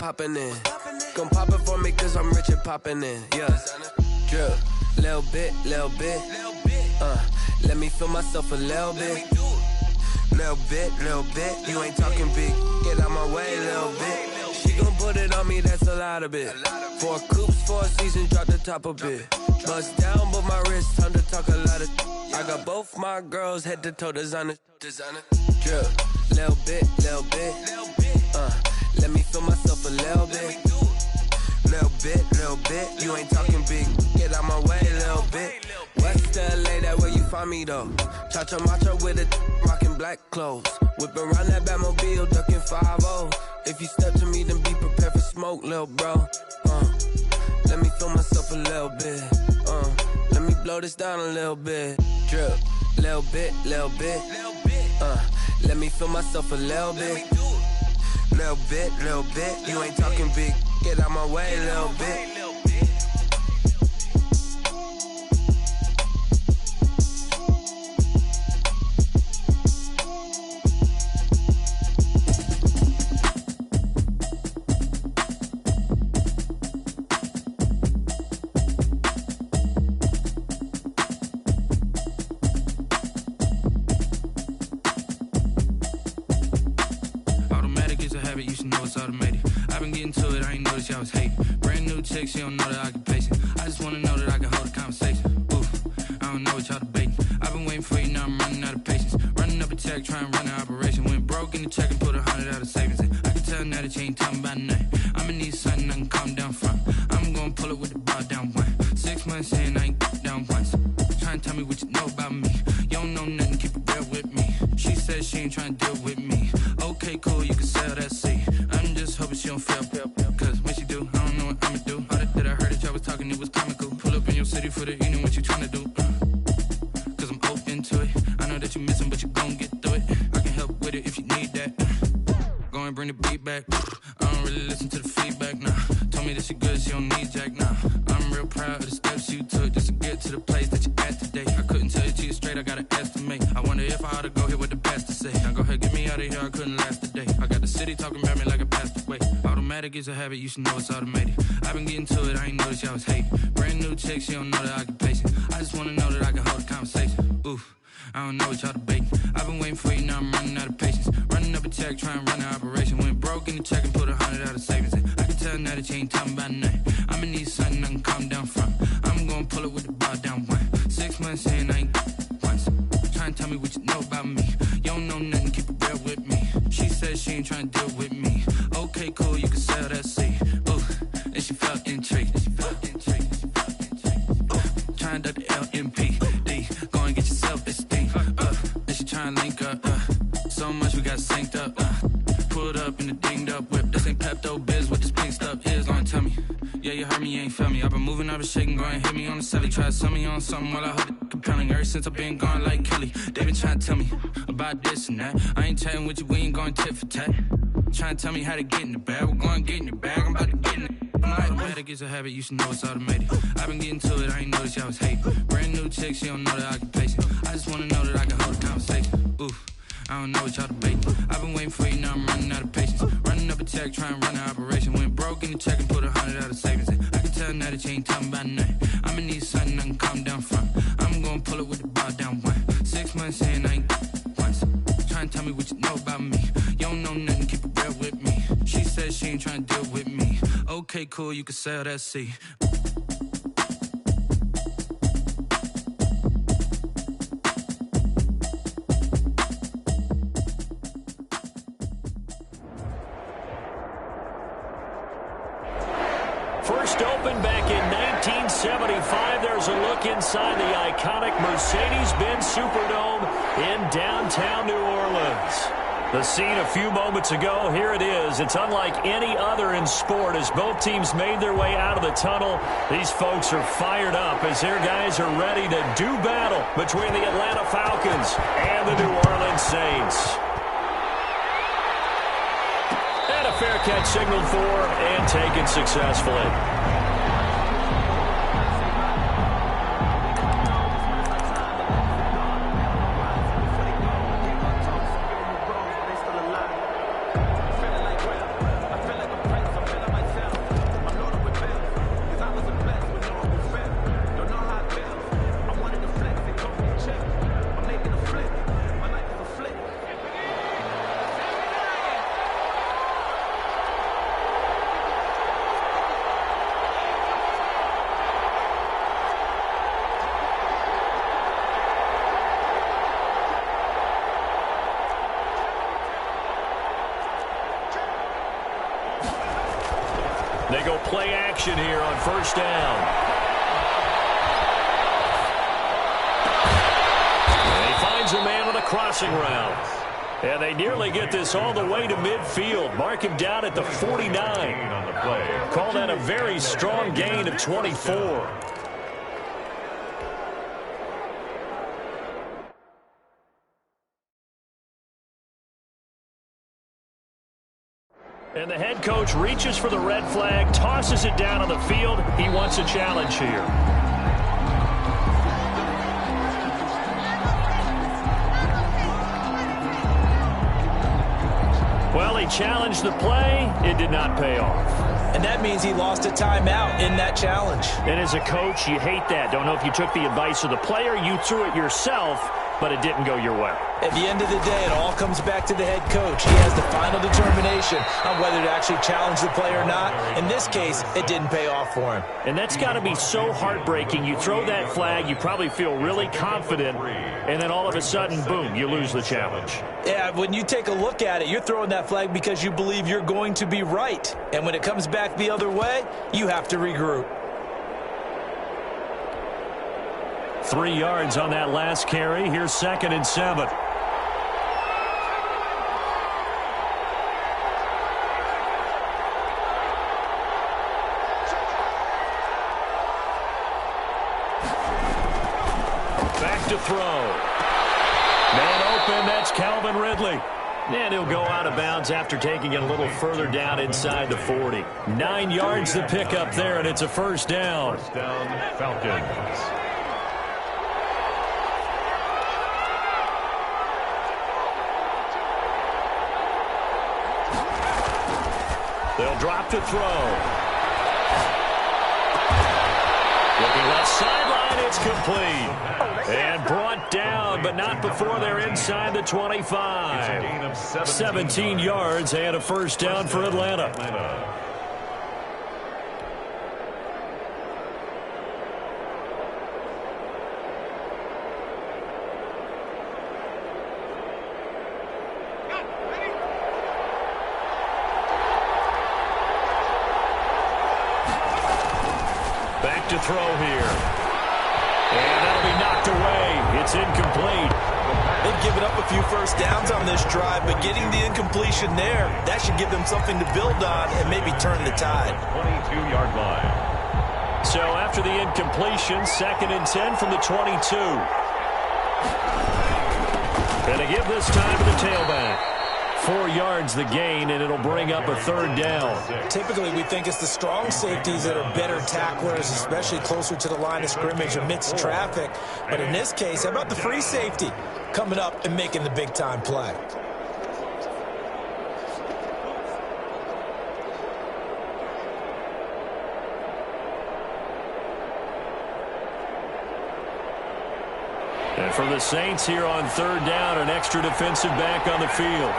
poppin' in. Gon' pop it for me cause I'm rich and poppin' in. Yeah. Drip, little bit. Let me feel myself a little bit. Little bit. You ain't talking big. Get out my way, little bit. She gon' put it on me, that's a lot of it. 4 coops, 4 seasons, drop the top a bit. Bust down, but my wrist, time to talk a lot of. I got both my girls head to toe designer. Drip, little bit. Let me feel myself a little bit. Little bit. You ain't talking big. Get out my way, little bit. West LA, that where you find me though. Cha-cha macha with it, rockin' black clothes. Whip around that Batmobile, ducking 5-0. If you step to me, then be prepared for smoke, little bro. Let me feel myself a little bit. Let me blow this down a little bit. Drip, little bit. Let me feel myself a little bit. Little bit. You ain't talking big. Get out my way, little bit. I was hating. Brand new chick, she don't know the occupation. I just wanna know that I can hold a conversation. Oof, I don't know what y'all debating. I've been waiting for you, now I'm running out of patience. Running up a check, trying to run an operation. Went broke in the check and put 100 out of savings in. I can tell now that you ain't talking about nothing. I'ma need something I can calm down from. I'm gonna pull it with the bar down one. 6 months in, I ain't down once. Trying to tell me what you know about me. You don't know nothing, keep it real with me. She said she ain't trying to deal with me. Okay, cool, you can sell that seat. I'm just hoping she don't fail. Cause when she do, I don't know what I'ma do. All that I heard that y'all was talking, it was comical. Pull up in your city for the evening, what you tryna do? Cause I'm open to it. I know that you missing, but you gon' get through it. I can help with it if you need that. Go and bring the beat back. I don't really listen to the feedback, nah. Told me that she good, she don't need jack, nah. I'm real proud of the steps you took just to get to the place that you at today. I couldn't tell you to you straight, I gotta estimate. I wonder if I ought to go here with the best to say. Now go ahead, get me out of here, I couldn't last a day. I got the city talking about me like I passed away. Automatic is a habit, you should know it's automated. I've been getting to it, I ain't noticed y'all was hating. Brand new chick, she don't know the occupation. I just wanna know that I can hold a conversation. Oof, I don't know what y'all debating. I've been waiting for you, now I'm running out of patience. Running up a check, trying to run an operation. Went broke in the check and put 100 out of savings in. I can tell now that you ain't talking about nothing. I'ma need something I can calm down from. I'm gonna pull it with the bar down one. 6 months in, I ain't once. Trying to tell me what you know about me. You don't know nothing, keep it real with me. She said she ain't trying to deal with me. Okay, cool, you can sell that seat. Ooh, and she felt intrigued. Trying to duck the LMPD. Go and get your self-esteem. And she trying to link up. So much we got synced up. Pulled up in the dinged up whip. This ain't Pepto-Biz, what this pink stuff is. Gonna tell me. Yeah, you heard me, you ain't felt me. I've been moving, I've been shaking, go and hit me on the celly. Try to sell me on something while I hold it compelling. Ever since I've been gone like Kelly, they been trying to tell me about this and that. I ain't chatting with you, we ain't going tit for tat. Trying to tell me how to get in the bag. We're going to get in your bag, I'm about to get in it. I'm like, automatic is a habit, you should know it's automated. I've been getting to it, I ain't noticed y'all was hating. Brand new chick, she don't know the occupation. I just wanna know that I can hold a conversation. Oof, I don't know what y'all debating. I've been waiting for you, now I'm running out of patience. Running up a check, trying to run an operation. Went broke in the check and put 100 out of savings in. I can tell now that you ain't talking about nothing. I'ma need something I can calm down from. I'm gonna pull it with the bar down one. 6 months in, I ain't once. Trying to tell me what you know about me. You don't know nothing, keep it real with me. She said she ain't trying to deal with me. Okay, cool, you can sell that seat. First opened back in 1975. There's a look inside the iconic Mercedes-Benz Superdome in downtown New Orleans. The scene a few moments ago, here it is. It's unlike any other in sport as both teams made their way out of the tunnel. These folks are fired up as their guys are ready to do battle between the Atlanta Falcons and the New Orleans Saints. And a fair catch signaled for and taken successfully. They go play action here on first down. And he finds a man on a crossing route. And they nearly get this all the way to midfield. Mark him down at the 49. Call that a very strong gain of 24. And the head coach reaches for the red flag, tosses it down on the field. He wants a challenge here. Well, he challenged the play. It did not pay off. And that means he lost a timeout in that challenge. And as a coach, you hate that. Don't know if you took the advice of the player. You threw it yourself, but it didn't go your way. At the end of the day, it all comes back to the head coach. He has the final determination on whether to actually challenge the play or not. In this case, it didn't pay off for him. And that's got to be so heartbreaking. You throw that flag, you probably feel really confident, and then all of a sudden, boom, you lose the challenge. Yeah, when you take a look at it, you're throwing that flag because you believe you're going to be right. And when it comes back the other way, you have to regroup. 3 yards on that last carry. Here's 2nd and 7. Back to throw. Man open, that's Calvin Ridley. And he'll go out of bounds after taking it a little further down inside the 40. 9 yards to pick up there, and it's a first down. First down, Falcons. They'll drop to throw. Looking left sideline, it's complete. And brought down, but not before they're inside the 25. 17 yards and a first down for Atlanta. Back to throw here. And that'll be knocked away. It's incomplete. They've given up a few first downs on this drive, but getting the incompletion there, that should give them something to build on and maybe turn the tide. 22-yard line. So after the incompletion, 2nd and 10 from the 22. And to give this time to the tailback. 4 yards the gain, and it'll bring up a 3rd down. Typically, we think it's the strong safeties that are better tacklers, especially closer to the line of scrimmage amidst traffic. But in this case, how about the free safety coming up and making the big-time play? And for the Saints here on 3rd down, an extra defensive back on the field.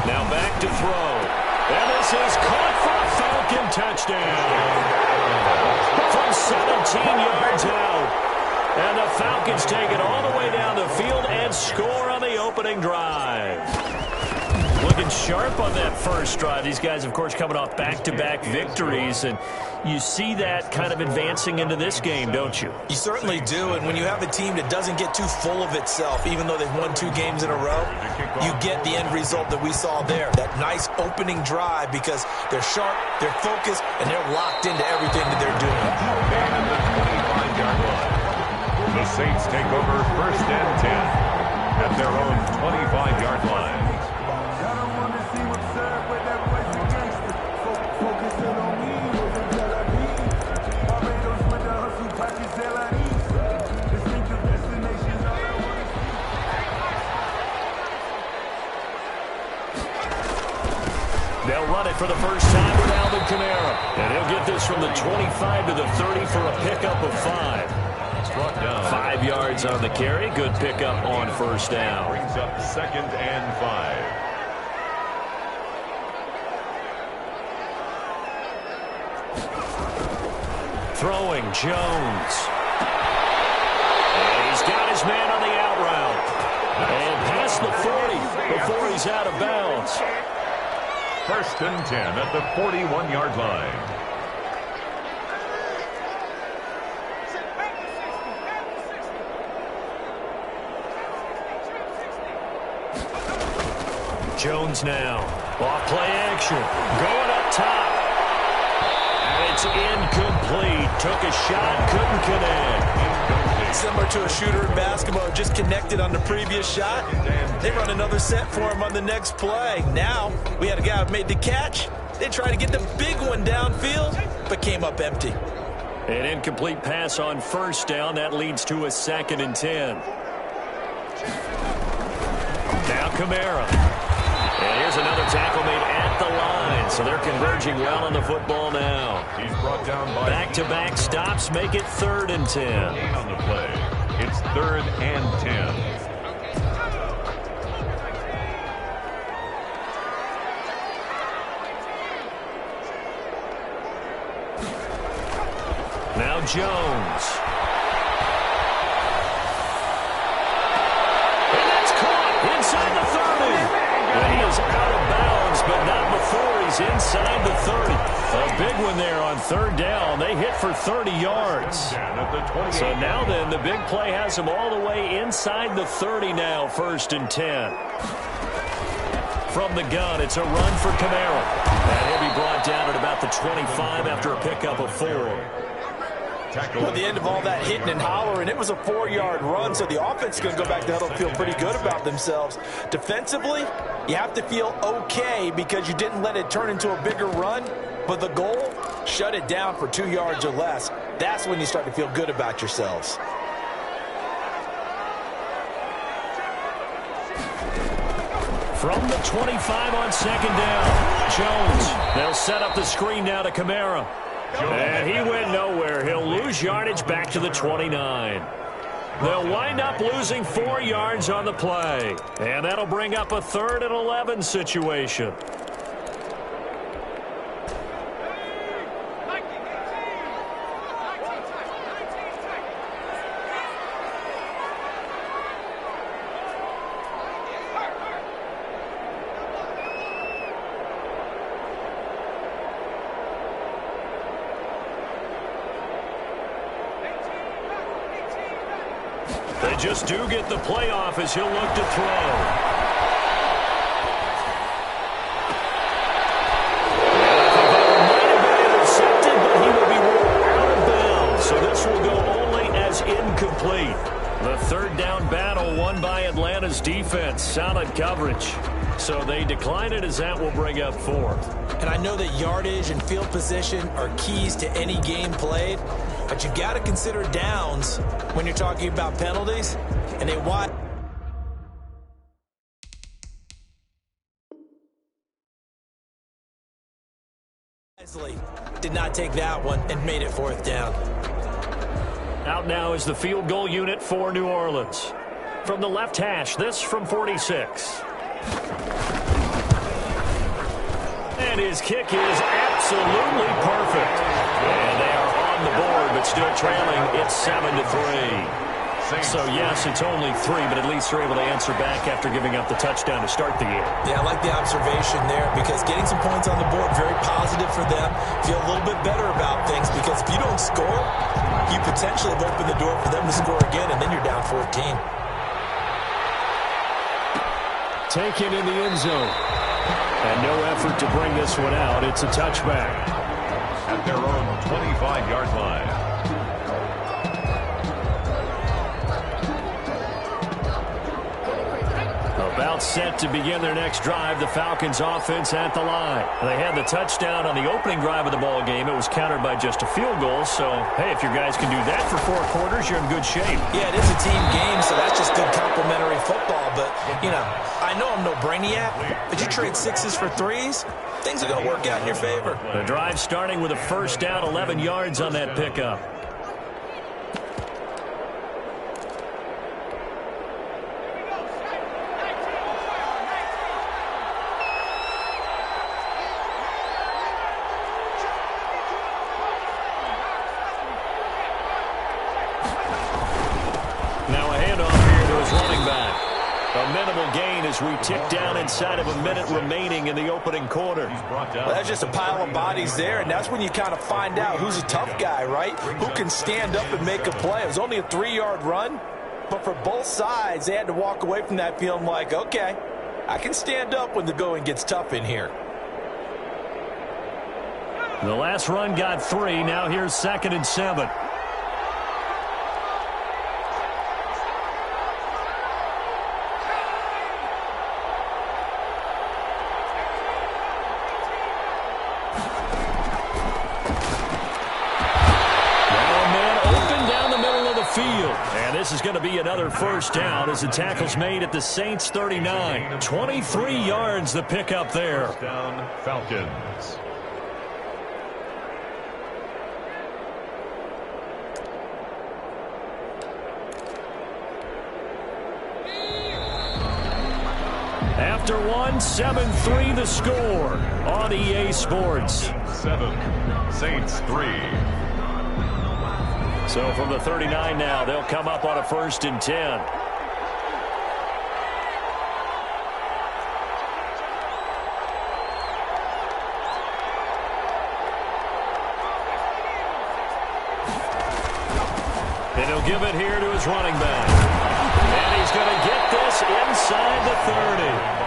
Now back to throw. And this is caught for a Falcon touchdown. From 17 yards out. And the Falcons take it all the way down the field and score on the opening drive. Looking sharp on that first drive. These guys, of course, coming off back-to-back victories, and you see that kind of advancing into this game, don't you? You certainly do, and when you have a team that doesn't get too full of itself, even though they've won 2 games in a row, you get the end result that we saw there, that nice opening drive, because they're sharp, they're focused, and they're locked into everything that they're doing. And the 25-yard line. The Saints take over 1st and 10 at their own 25-yard line. They'll run it for the first time with Alvin Kamara. And he'll get this from the 25 to the 30 for a pickup of 5. Struck down. 5 yards on the carry. Good pickup on first down. Brings up 2nd and 5. Throwing Jones. his man on the out route. And past the 40 before he's out of bounds. 1st and 10 at the 41-yard line. Jones now. Off play action. Going up top. And it's incomplete. Took a shot, couldn't connect. Similar to a shooter in basketball, just connected on the previous shot. They run another set for him on the next play. Now, we had a guy who made the catch. They tried to get the big one downfield, but came up empty. An incomplete pass on 1st down. That leads to a 2nd and 10. Now Kamara. And here's another tackle made at the line. So they're converging well on the football now. He's brought down by back-to-back stops make it 3rd and 10. On the play. It's 3rd and 10. Now Jones. And that's caught inside the 30. And he is out of bounds, but not before he's inside the 30. A big one there on 3rd down. They hit for 30 yards. So now then, the big play has him all the way inside the 30 now, 1st and 10. From the gun, it's a run for Kamara. And he'll be brought down at about the 25 after a pickup of 4. At the end of all that hitting and hollering, it was a 4-yard run, so the offense is going to go back to huddle and feel pretty good about themselves. Defensively, you have to feel okay because you didn't let it turn into a bigger run, but the goal, shut it down for 2 yards or less. That's when you start to feel good about yourselves. From the 25 on 2nd down, Jones. They'll set up the screen now to Kamara. And he went nowhere. He'll lose yardage back to the 29. They'll wind up losing 4 yards on the play. And that'll bring up a 3rd and 11 situation. They just do get the playoff as he'll look to throw. Might have been intercepted, but he will be ruled out of bounds. So this will go only as incomplete. The 3rd down battle won by Atlanta's defense. Solid coverage. So they decline it as that will bring up 4th. And I know that yardage and field position are keys to any game played, but you got to consider downs when you're talking about penalties. And they wisely did not take that one and made it 4th down. Out now is the field goal unit for New Orleans. From the left hash, this from 46. And his kick is absolutely perfect. And they are on the board, but still trailing. It's 7-3. So, yes, it's only 3, but at least they're able to answer back after giving up the touchdown to start the game. Yeah, I like the observation there because getting some points on the board, very positive for them. Feel a little bit better about things because if you don't score, you potentially have opened the door for them to score again, and then you're down 14. Taken in the end zone. And no effort to bring this one out. It's a touchback. At their own 25-yard line. About set to begin their next drive. The Falcons offense at the line. They had the touchdown on the opening drive of the ball game. It was countered by just a field goal. So, hey, if your guys can do that for 4 quarters, you're in good shape. Yeah, it is a team game, so that's just good complementary football. But, you know, I know I'm no brainiac, but you trade 6s for 3s, things are going to work out in your favor. The drive starting with a 1st down, 11 yards on that pickup. Now a handoff A minimal gain as we tick down inside of a minute remaining in the opening quarter. Well, that's just a pile of bodies there, and that's when you kind of find out who's a tough guy, right? Who can stand up and make a play. It was only a 3-yard run, but for both sides, they had to walk away from that feeling like, okay, I can stand up when the going gets tough in here. The last run got 3. Now here's 2nd and 7. And this is going to be another first down as the tackle's made at the Saints 39. 23 yards the pickup there. First down, Falcons. After one, 7-3 the score on EA Sports. 7, Saints 3. So from the 39 now, they'll come up on a 1st and 10. And he'll give it here to his running back. And he's going to get this inside the 30.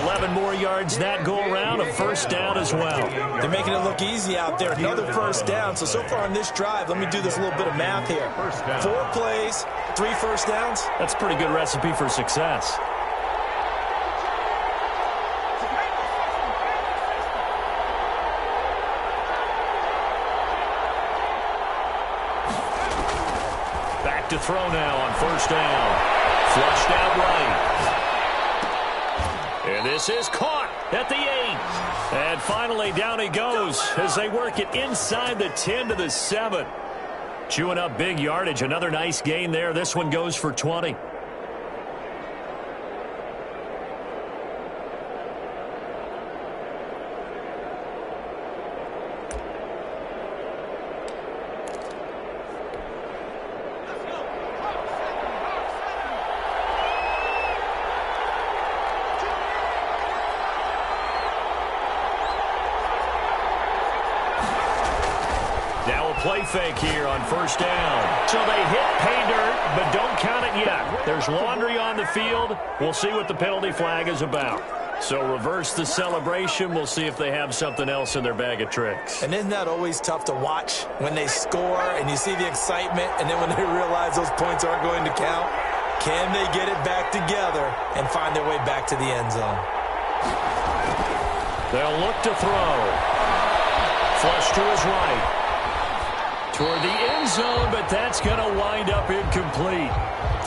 11 more yards that go around, a first down as well. They're making it look easy out there. Another first down. So far on this drive, let me do this little bit of math here. 4 plays, 3 first downs. That's a pretty good recipe for success. Back to throw now on first down. Flushed out right. And this is caught at the 8. And finally down he goes as they work it inside the 10 to the 7. Chewing up big yardage. Another nice gain there. This one goes for 20. Play fake here on first down. So they hit pay dirt, but don't count it yet. There's laundry on the field. We'll see what the penalty flag is about. So reverse the celebration. We'll see if they have something else in their bag of tricks. And isn't that always tough to watch when they score and you see the excitement, and then when they realize those points aren't going to count? Can they get it back together and find their way back to the end zone? They'll look to throw. Flush to his right. Toward the end zone, but that's going to wind up incomplete.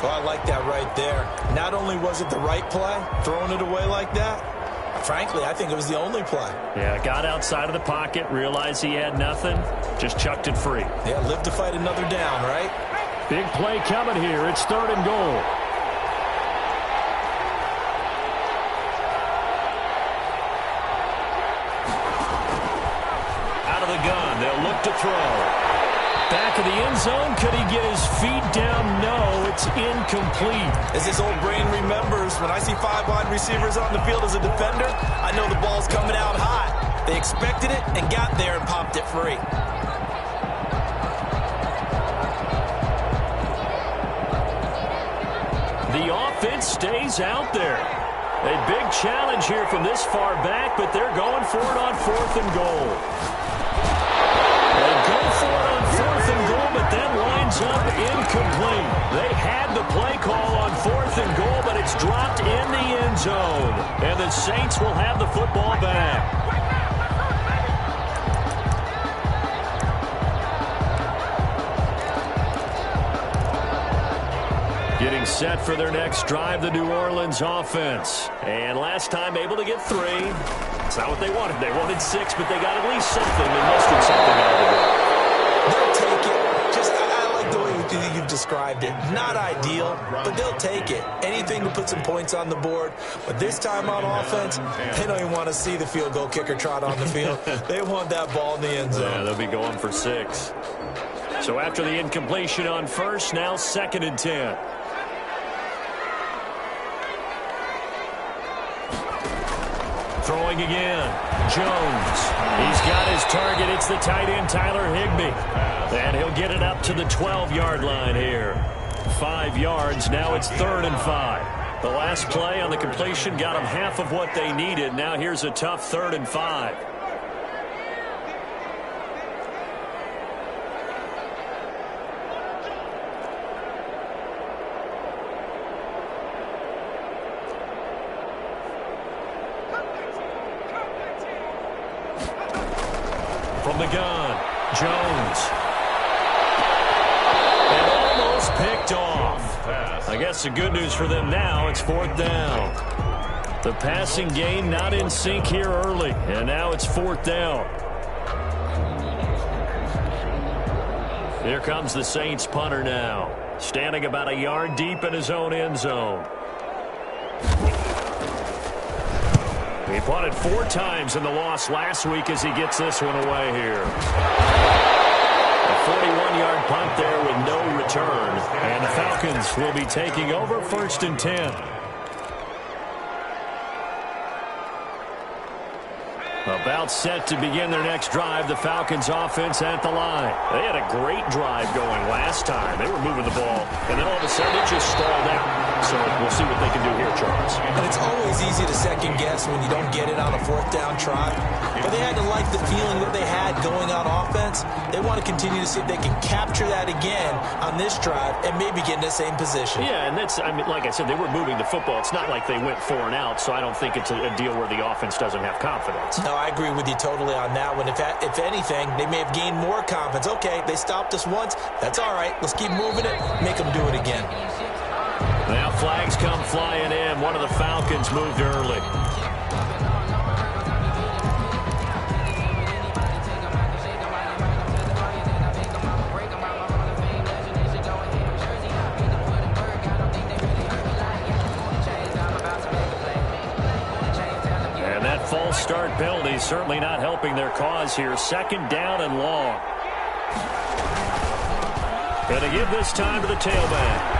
Well, I like that right there. Not only was it the right play, throwing it away like that, frankly, I think it was the only play. Yeah, got outside of the pocket, realized he had nothing, just chucked it free. Yeah, live to fight another down, right? Big play coming here. It's 3rd and goal. Out of the gun, they'll look to throw. Back of the end zone. Could he get his feet down? No, it's incomplete. As this old brain remembers, when I see 5 wide receivers on the field as a defender, I know the ball's coming out hot. They expected it and got there and popped it free. The offense stays out there. A big challenge here from this far back, but they're going for it on 4th and goal. They go for it on 4th and goal, but that winds up incomplete. They had the play call on 4th and goal, but it's dropped in the end zone. And the Saints will have the football back. Getting set for their next drive, the New Orleans offense. And last time able to get 3. It's not what they wanted. They wanted 6, but they got at least something. They mustered something out of it. They'll take it. I like the way you've described it. Not ideal, but they'll take it. Anything to put some points on the board. But this time on offense, they don't even want to see the field goal kicker trot on the field. They want that ball in the end zone. Yeah, they'll be going for 6. So after the incompletion on first, now 2nd and 10. Throwing again. Jones. He's got his target. It's the tight end, Tyler Higbee. And he'll get it up to the 12-yard line here. 5 yards. Now it's 3rd and 5. The last play on the completion got them half of what they needed. Now here's a tough 3rd and 5. From the gun, Jones. And almost picked off. I guess the good news for them now, it's 4th down. The passing game not in sync here early, and now it's 4th down. Here comes the Saints punter now, standing about a yard deep in his own end zone. He punted 4 times in the loss last week as he gets this one away here. A 41-yard punt there with no return. And the Falcons will be taking over 1st and 10. About set to begin their next drive, the Falcons offense at the line. They had a great drive going last time. They were moving the ball, and then all of a sudden it just stalled out. So we'll see what they can do here, Charles. And it's always easy to second guess when you don't get it on a 4th down try. But they had to like the feeling that they had going on offense. They want to continue to see if they can capture that again on this drive and maybe get in the same position. Yeah, and that's, I mean, like I said, they were moving the football. It's not like they went 4 and out, so I don't think it's a deal where the offense doesn't have confidence. No, I agree with you totally on that one. If anything, they may have gained more confidence. Okay, they stopped us once. That's all right. Let's keep moving it. Make them do it again. Now flags come flying in. One of the Falcons moved early. And that false start penalty is certainly not helping their cause here. 2nd down and long. Going to give this time to the tailback.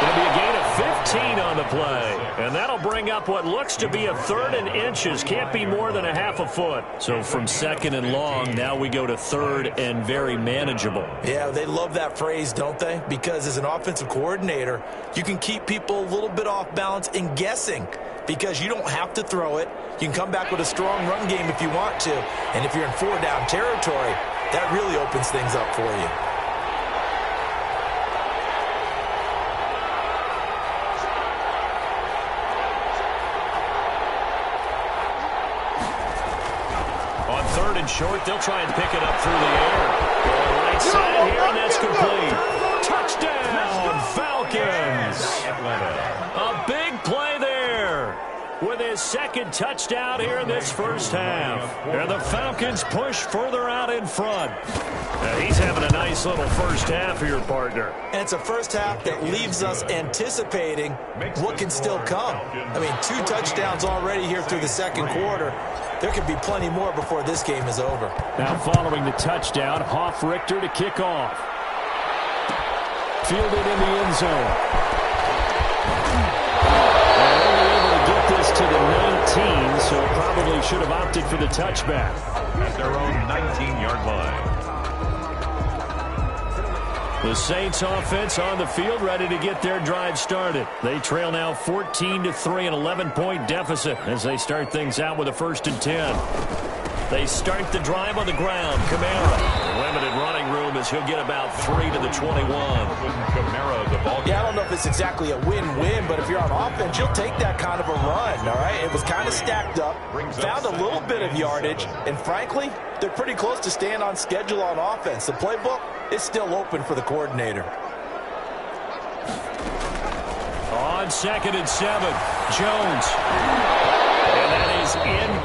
Going to be a gain of 15 on the play. And that'll bring up what looks to be a 3rd and inches. Can't be more than a half a foot. So from 2nd and long, now we go to 3rd and very manageable. Yeah, they love that phrase, don't they? Because as an offensive coordinator, you can keep people a little bit off balance and guessing. Because you don't have to throw it. You can come back with a strong run game if you want to. And if you're in 4-down territory, that really opens things up for you. On 3rd and short, they'll try and pick it up through the air. Going right side here, and that's complete. Touchdown, Falcons! A big play there with his 2nd touchdown here in this 1st half. And the Falcons push further out in front. He's having a nice little 1st half here, partner. And it's a 1st half that leaves us anticipating what can still come. I mean, 2 touchdowns already here through the 2nd quarter. There could be plenty more before this game is over. Now following the touchdown, Hoff-Richter to kick off. Fielded in the end zone. And only able to get this to the 19, so probably should have opted for the touchback. At their own 19-yard line. The Saints offense on the field, ready to get their drive started. They trail now 14-3, an 11-point deficit as they start things out with a 1st and 10. They start the drive on the ground. Kamara, limited running room as he'll get about 3 to the 21. Kamara, the ball. Yeah, I don't know if it's exactly a win-win, but if you're on offense, you'll take that kind of a run, all right? It was kind of stacked up, found a little bit of yardage, and frankly, they're pretty close to staying on schedule on offense. The playbook is still open for the coordinator. On 2nd and 7, Jones. And that is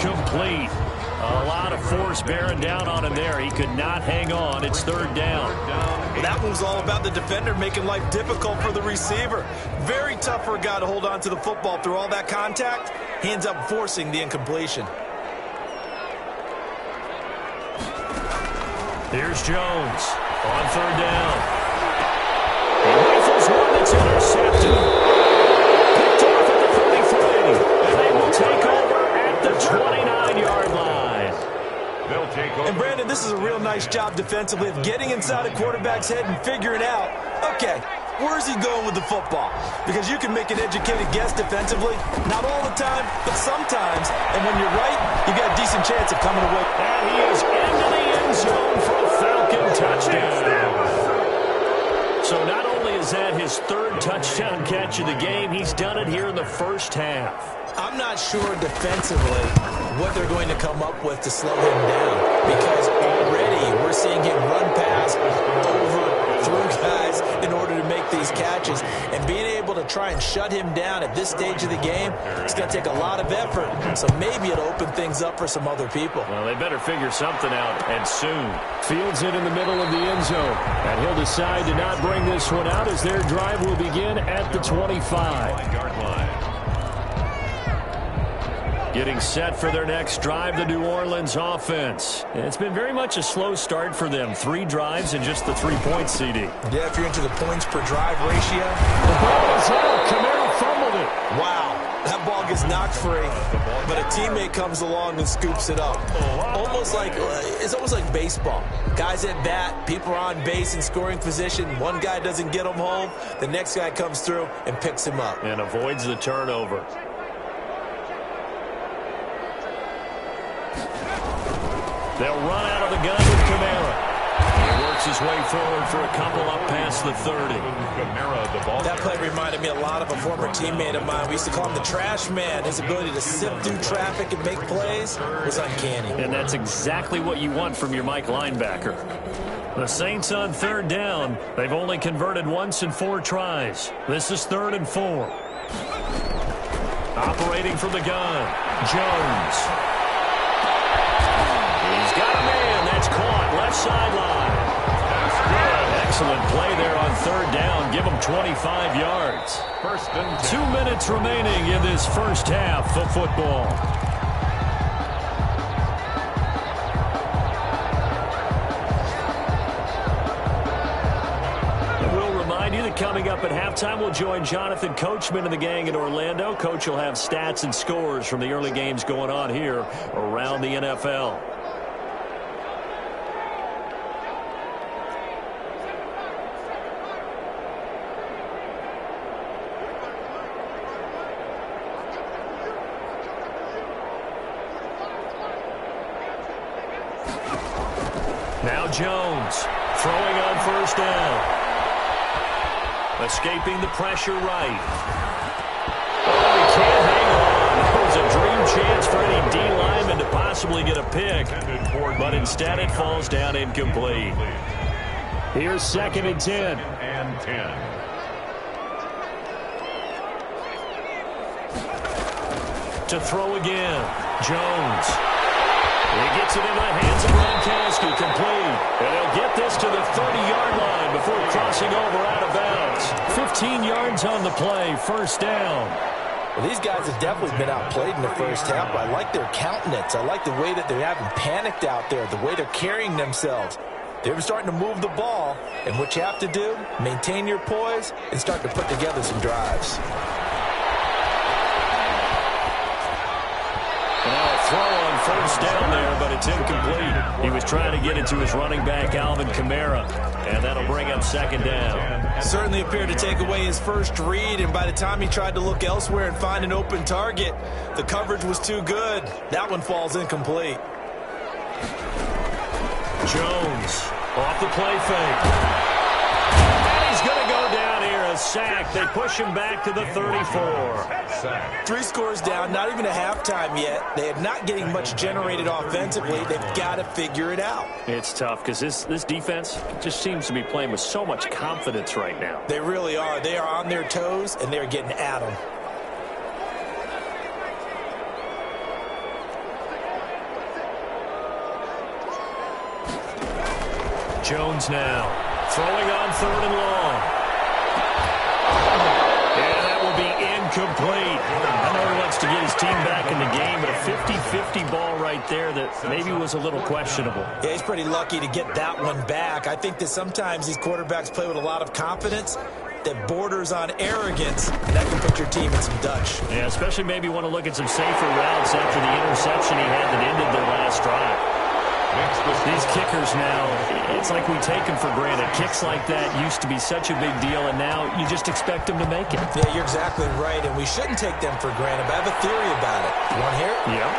incomplete. A lot of force bearing down on him there. He could not hang on. It's 3rd down. That one's all about the defender making life difficult for the receiver. Very tough for a guy to hold on to the football through all that contact. He ends up forcing the incompletion. Here's Jones on 3rd down. He rifles one that's intercepted. Picked off at the 33. They'll take over. And Brandon, this is a real nice job defensively of getting inside a quarterback's head and figuring out, okay, where's he going with the football? Because you can make an educated guess defensively. Not all the time, but sometimes. And when you're right, you got a decent chance of coming away. And he is into the end zone for a Falcon touchdown. So not only is that his third touchdown catch of the game, he's done it here in the first half. I'm not sure defensively what they're going to come up with to slow him down, because already we're seeing him run past, over, through guys in order to make these catches. And being able to try and shut him down at this stage of the game, it's going to take a lot of effort. So maybe it'll open things up for some other people. Well, they better figure something out, and soon. Fields it in the middle of the end zone, and he'll decide to not bring this one out as their drive will begin at the 25-yard line. Getting set for their next drive, the New Orleans offense. And it's been very much a slow start for them. 3 drives and just the 3 points, CD. Yeah, if you're into the points per drive ratio. The ball is out. Kamara fumbled it. Wow, that ball gets knocked free, but a teammate comes along and scoops it up. It's almost like baseball. Guys at bat, people are on base in scoring position. One guy doesn't get him home. The next guy comes through and picks him up. And avoids the turnover. They'll run out of the gun with Kamara. He works his way forward for a couple up past the 30. That play reminded me a lot of a former teammate of mine. We used to call him the trash man. His ability to sift through traffic and make plays was uncanny. And that's exactly what you want from your Mike linebacker. The Saints on third down. They've only converted once in 4 tries. This is 3rd and 4. Operating from the gun, Jones. He's got a man. That's caught. Left sideline. That's good. Excellent play there on 3rd down. Give him 25 yards. 1st and 10. 2 minutes remaining in this first half of football. Coming up at halftime, we'll join Jonathan Coachman and the gang in Orlando. Coach will have stats and scores from the early games going on here around the NFL. Now Jones throwing on 1st down. Escaping the pressure right. Oh, he can't hang on. It was a dream chance for any D lineman to possibly get a pick, but instead it falls down incomplete. Here's 2nd and 10. To throw again, Jones. He gets it into the hands of Gronkowski, complete. And he'll get this to the 30-yard line before crossing over out of bounds. 15 yards on the play, 1st down. Well, these guys have definitely been outplayed in the first half, but I like their countenance. I like the way that they haven't panicked out there, the way they're carrying themselves. They're starting to move the ball, and what you have to do, maintain your poise and start to put together some drives. Throw on 1st down there, but it's incomplete. He was trying to get it to his running back, Alvin Kamara, and that'll bring up 2nd down. Certainly appeared to take away his first read, and by the time he tried to look elsewhere and find an open target, the coverage was too good. That one falls incomplete. Jones off the play fake. And he's going to go down here, a sack. They push him back to the 34. 3 scores down, not even a halftime yet. They are not getting much generated offensively. They've got to figure it out. It's tough because this defense just seems to be playing with so much confidence right now. They really are. They are on their toes, and they're getting at them. Jones now throwing on 3rd and long. And that will be incomplete. I know he wants to get his team back in the game, but a 50-50 ball right there that maybe was a little questionable. Yeah, he's pretty lucky to get that one back. I think that sometimes these quarterbacks play with a lot of confidence that borders on arrogance, and that can put your team in some Dutch. Yeah, especially maybe want to look at some safer routes after the interception he had that ended their last drive. These kickers now, it's like we take them for granted. Kicks like that used to be such a big deal, and now you just expect them to make it. Yeah, you're exactly right, and we shouldn't take them for granted. But I have a theory about it. You want to hear it? Yeah.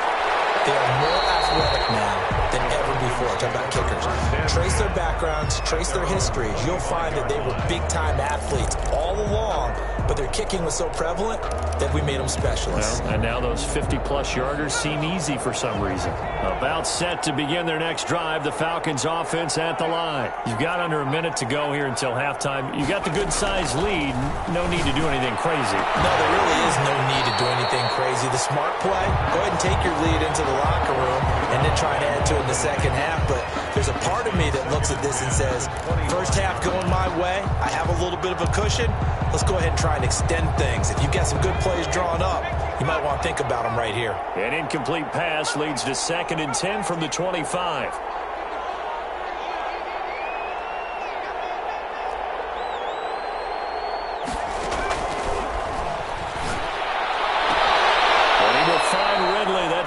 They are more athletic now than ever before. Talk about kickers. Trace their backgrounds, trace their histories. You'll find that they were big-time athletes all along, but their kicking was so prevalent that we made them specialists. Well, and now those 50-plus yarders seem easy for some reason. About set to begin their next drive, the Falcons offense at the line. You've got under a minute to go here until halftime. You got the good-sized lead. No need to do anything crazy. No, there really is no need to do anything crazy. The smart play, go ahead and take your lead into the locker room and then try and add to it in the second half. But there's a part of me that looks at this and says, first half going my way, I have a little bit of a cushion. Let's go ahead and try and extend things. If you've got some good plays drawn up, you might want to think about them right here. An incomplete pass leads to 2nd and 10 from the 25.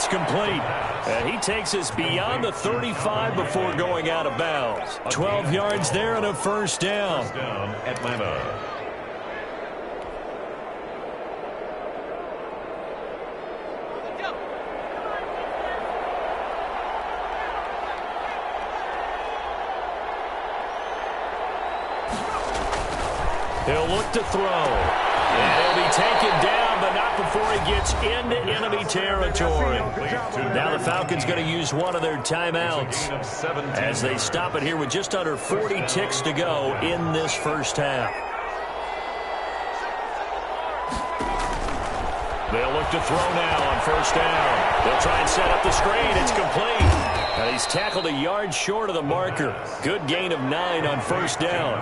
Complete. And he takes us beyond the 35 before going out of bounds. 12 yards there and a first down. Atlanta. He'll look to throw. And he'll be taken down, but not before he gets into enemy territory. Now the Falcons going to use one of their timeouts as they stop it here with just under 40 ticks to go in this first half. They'll look to throw now on first down. They'll try and set up the screen. It's complete. And he's tackled a yard short of the marker. Good gain of 9 on first down.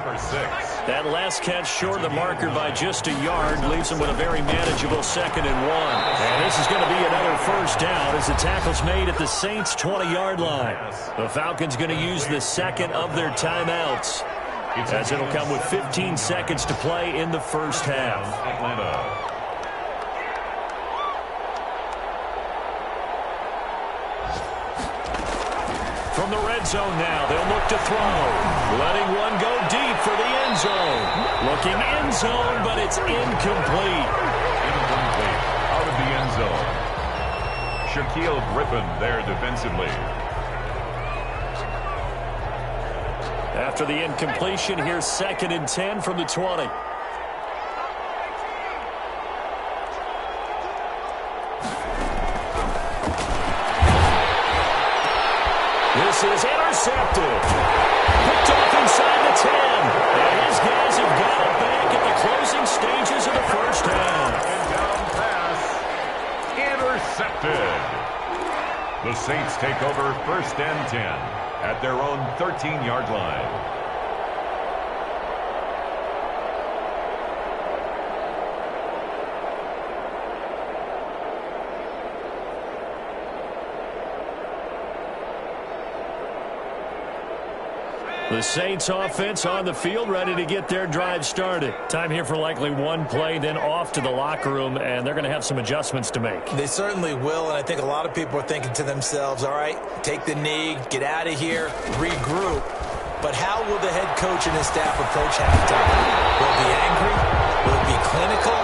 That last catch short of the marker by just a yard leaves him with a very manageable 2nd and 1. And this is going to be another first down as the tackle's made at the Saints' 20-yard line. The Falcons going to use the second of their timeouts, as it'll come with 15 seconds to play in the first half. From the red zone now, they'll look to throw. Letting one go deep for the end zone. Looking end zone, but it's incomplete. Incomplete. Out of the end zone. Shaquille Griffin there defensively. After the incompletion, here's 2nd and 10 from the 20. This is intercepted. Picked off inside the 10. And his guys have got it back at the closing stages of the first half. And down pass. Intercepted. The Saints take over 1st and 10 at their own 13-yard line. The Saints offense on the field, ready to get their drive started. Time here for likely one play, then off to the locker room, and they're going to have some adjustments to make. They certainly will, and I think a lot of people are thinking to themselves, all right, take the knee, get out of here, regroup. But how will the head coach and his staff approach halftime? Will it be angry? Will it be clinical?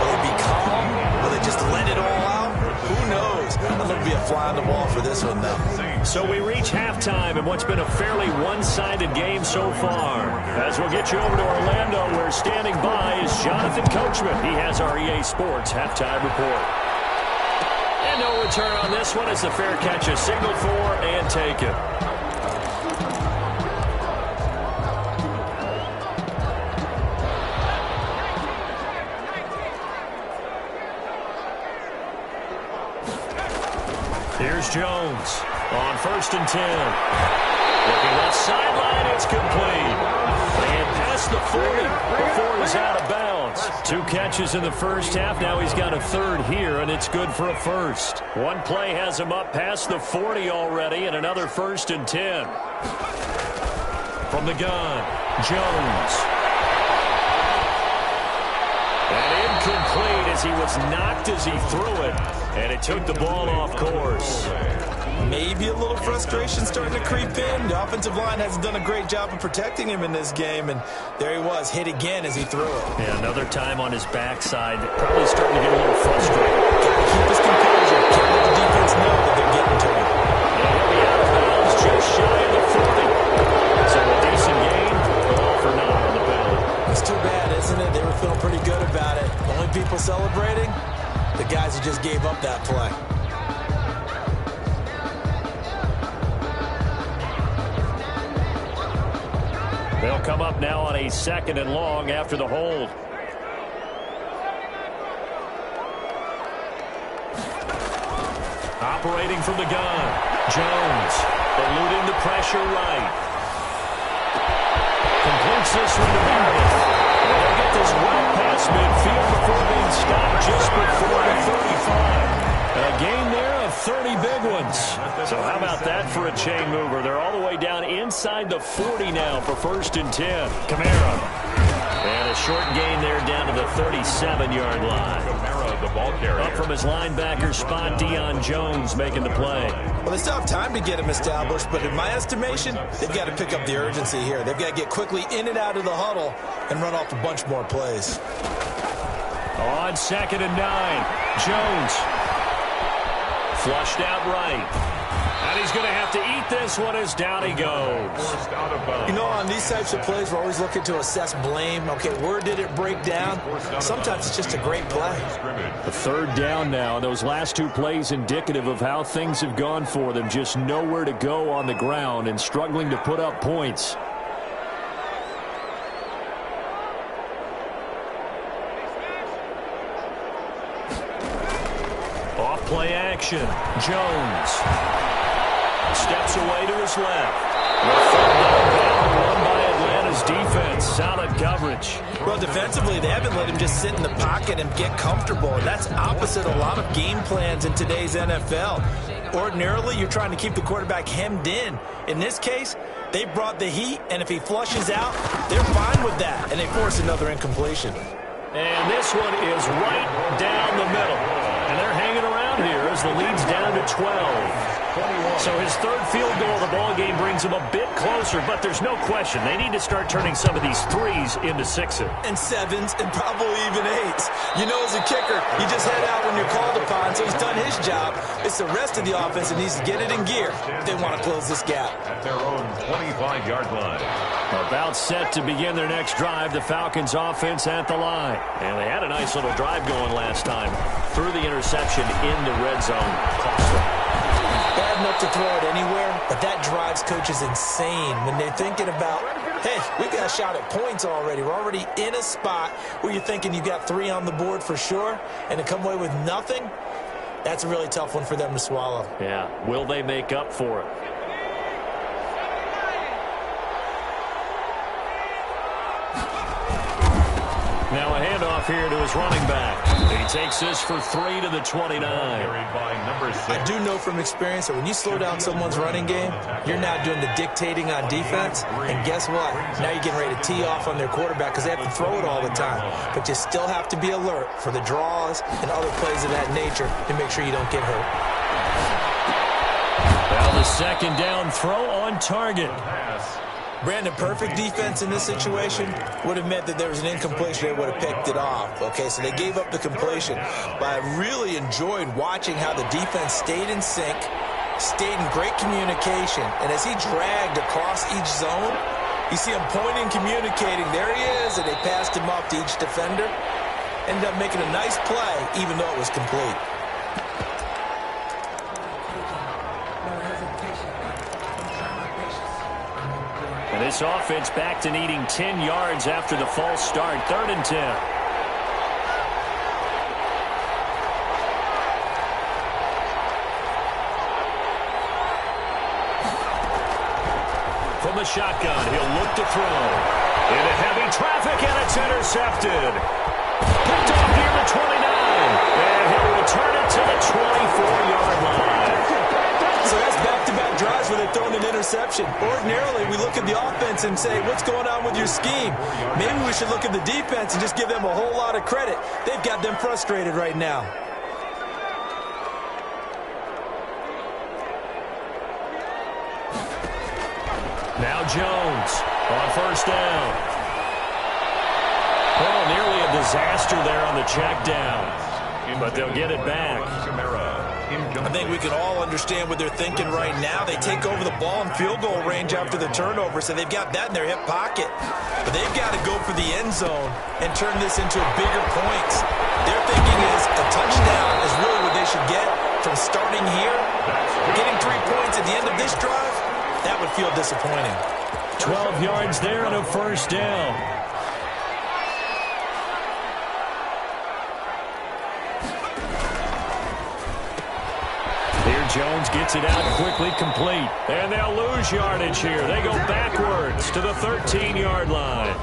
Will it be calm? Will they just let it all out? Who knows? I'd love to be a fly on the wall for this one, though. So we reach halftime in what's been a fairly one-sided game so far. As we'll get you over to Orlando, where standing by is Jonathan Coachman. He has our EA Sports halftime report. And no return on this one as the fair catch is signaled for and taken. Here's Jones on 1st and 10. Looking left sideline, it's complete. And past the 40 before he's out of bounds. 2 catches in the first half. Now he's got a 3rd here, and it's good for a first. One play has him up past the 40 already, and another 1st and 10. From the gun, Jones. And incomplete as he was knocked as he threw it, and it took the ball off course. Maybe a little frustration starting to creep in. The offensive line hasn't done a great job of protecting him in this game, and there he was, hit again as he threw it. Yeah, another time on his backside, probably starting to get a little frustrated. Got to keep his composure. Can't let the defense know that they're getting to him. And he'll be out of bounds just shy of the 40. So a decent gain, but all for naught on the penalty. It's too bad, isn't it? They were feeling pretty good about it. The only people celebrating, the guys who just gave up that play. They'll come up now on a 2nd and long after the hold. Operating from the gun. Jones eluding the pressure right. Completes this one to Meredith. They'll get this well past midfield before being stopped just before the 35. A gain there of 30 big ones. So how about that for a chain mover? They're all the way down inside the 40 now for 1st and 10. Kamara. And a short gain there down to the 37-yard line. Kamara, the ball carrier. Up from his linebacker spot, Deion Jones making the play. Well, they still have time to get him established, but in my estimation, they've got to pick up the urgency here. They've got to get quickly in and out of the huddle and run off a bunch more plays. On 2nd and 9, Jones. Flushed out right. And he's going to have to eat this one as down he goes. You know, on these types of plays, we're always looking to assess blame. Okay, where did it break down? Sometimes it's just a great play. The 3rd down now. Those last 2 plays indicative of how things have gone for them. Just nowhere to go on the ground and struggling to put up points. Play action. Jones steps away to his left. Run by Atlanta's defense. Solid coverage. Well, defensively, they haven't let him just sit in the pocket and get comfortable. And that's opposite a lot of game plans in today's NFL. Ordinarily, you're trying to keep the quarterback hemmed in. In this case, they brought the heat, and if he flushes out, they're fine with that, and they force another incompletion. And this one is right down the middle. And they're hanging around here as the lead's down to 12. So his 3rd field goal of the ball game brings him a bit closer, but there's no question they need to start turning some of these 3s into 6s. And 7s and probably even 8s. You know, as a kicker, you just head out when you're called upon, so he's done his job. It's the rest of the offense that needs to get it in gear if they want to close this gap. At their own 25-yard line. About set to begin their next drive, the Falcons offense at the line. And they had a nice little drive going last time. Threw the interception in the red zone. Cost them. Bad enough to throw it anywhere, but that drives coaches insane when they're thinking about, hey, we've got a shot at points already. We're already in a spot where you're thinking you got 3 on the board for sure, and to come away with nothing, that's a really tough one for them to swallow. Yeah, will they make up for it? Now a handoff here to his running back. He takes this for 3 to the 29. I do know from experience that when you slow down someone's running game, you're now doing the dictating on defense. And guess what? Now you're getting ready to tee off on their quarterback because they have to throw it all the time. But you still have to be alert for the draws and other plays of that nature to make sure you don't get hurt. Now the 2nd down throw on target. Brandon, perfect defense in this situation would have meant that there was an incompletion. They would have picked it off. Okay, so they gave up the completion. But I really enjoyed watching how the defense stayed in sync, stayed in great communication. And as he dragged across each zone, you see him pointing, communicating. There he is, and they passed him off to each defender. Ended up making a nice play, even though it was complete. This offense back to needing 10 yards after the false start. 3rd and 10. From the shotgun, he'll look to throw. Into heavy traffic, and it's intercepted. Picked off near the 29. And he'll return it to the 24-yard line. So that's back-to-back drives where they're throwing an interception. Ordinarily, we look at the offense and say, what's going on with your scheme? Maybe we should look at the defense and just give them a whole lot of credit. They've got them frustrated right now. Now Jones on first down. Well, nearly a disaster there on the check down, but they'll get it back. I think we can all understand what they're thinking right now. They take over the ball in field goal range after the turnover, so they've got that in their hip pocket. But they've got to go for the end zone and turn this into bigger points. Their thinking is a touchdown is really what they should get from starting here. Getting 3 points at the end of this drive, that would feel disappointing. 12 yards there and a first down. Jones gets it out quickly, complete. And they'll lose yardage here. They go backwards to the 13-yard line.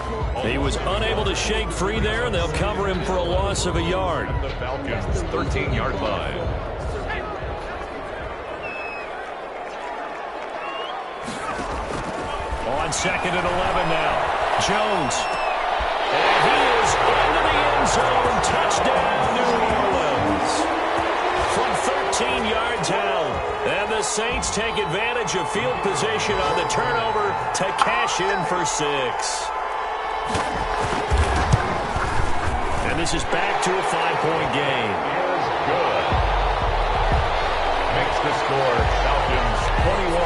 He was unable to shake free there, and they'll cover him for a loss of a yard. The Falcons' 13-yard line. On 2nd and 11 now. Jones. And he is into the end zone. Touchdown, New Orleans. From 13 yards out. And the Saints take advantage of field position on the turnover to cash in for 6. And this is back to a 5-point game. Is good. Makes the score Falcons 21.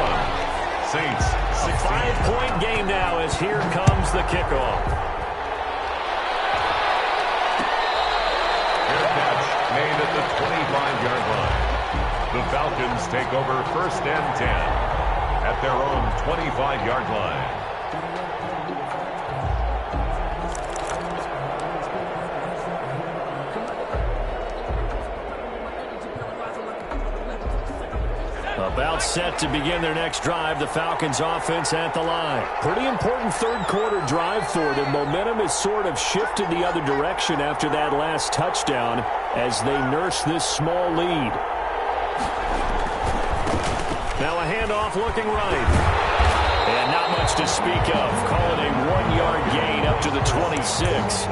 Saints 16. A 5-point game now as here comes the kickoff. Fair catch made at the 25-yard line. The Falcons take over 1st and 10 at their own 25-yard line. About set to begin their next drive, the Falcons offense at the line. Pretty important third-quarter drive for them. Momentum has sort of shifted the other direction after that last touchdown as they nurse this small lead. Now a handoff looking right. And not much to speak of. Call it a 1-yard gain up to the 26.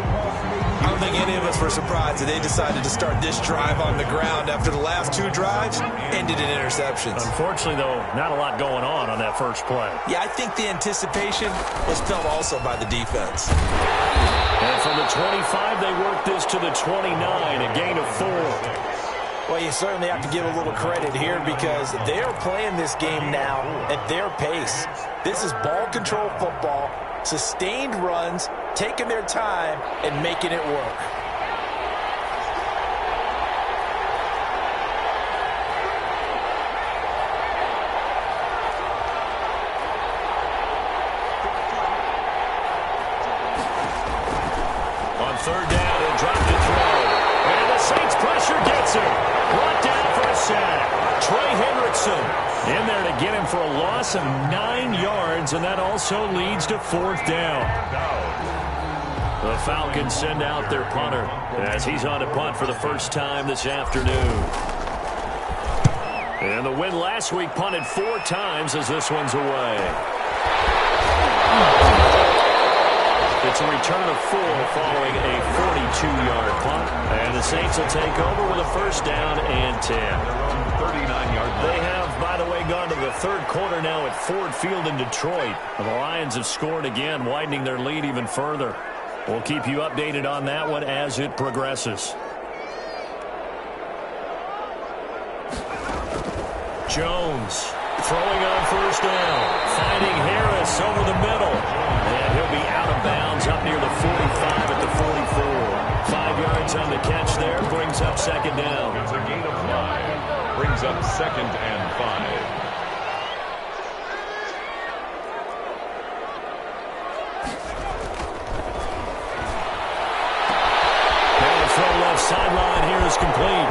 I don't think any of us were surprised that they decided to start this drive on the ground after the last 2 drives ended in interceptions. Unfortunately, though, not a lot going on that first play. Yeah, I think the anticipation was felt also by the defense. And from the 25, they work this to the 29, a gain of 4. Well, you certainly have to give a little credit here because they are playing this game now at their pace. This is ball control football, sustained runs, taking their time and making it work. On 3rd down, he'll drop to throw. And the Saints pressure gets him. Brought down for a sack. Trey Hendrickson in there to get him for a loss of 9 yards, and that also leads to 4th down. The Falcons send out their punter as he's on to punt for the first time this afternoon. And the win last week punted 4 times as this one's away. It's a return of 4 following a 42-yard punt. And the Saints will take over with a 1st down and 10. 39-yard line. They have, by the way, gone to the 3rd quarter now at Ford Field in Detroit. The Lions have scored again, widening their lead even further. We'll keep you updated on that one as it progresses. Jones throwing on 1st down, finding Harris over the middle. And he'll be out of bounds up near the 45 at the 44. 5 yards on the catch there, brings up 2nd down. It's a gain of 5. Brings up 2nd and 5. Sideline here is complete.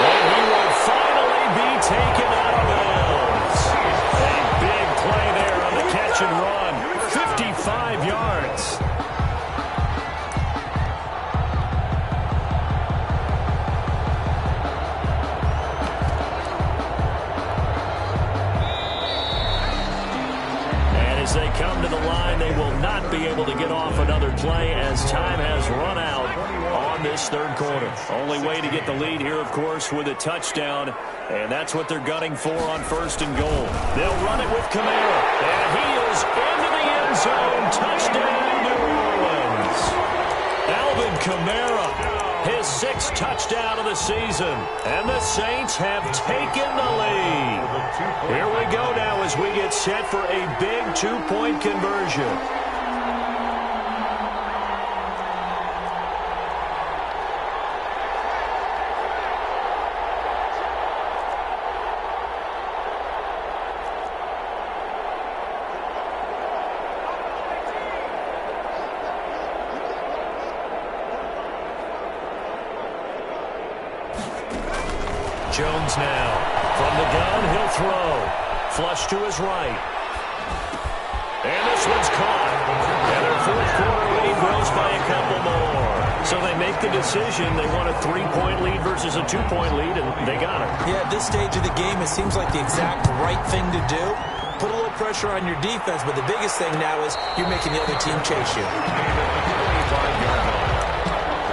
And he will finally be taken out of bounds. A big play there on the catch and run. 55 yards. And As they come to the line, they will not be able to get off another play as time has run out on this third quarter. Only way to get the lead here, of course, with a touchdown, and that's what they're gunning for on 1st and goal. They'll run it with Kamara, and he is into the end zone. Touchdown, New Orleans. Alvin Kamara, his 6th touchdown of the season, and the Saints have taken the lead. Here we go now as we get set for a big 2-point conversion. Jones now. From the gun, he'll throw. Flush to his right. And this one's caught. And their 4th quarter lead grows by a couple more. So they make the decision. They want a 3-point lead versus a 2-point lead, and they got it. Yeah, at this stage of the game, it seems like the exact right thing to do. Put a little pressure on your defense, but the biggest thing now is you're making the other team chase you.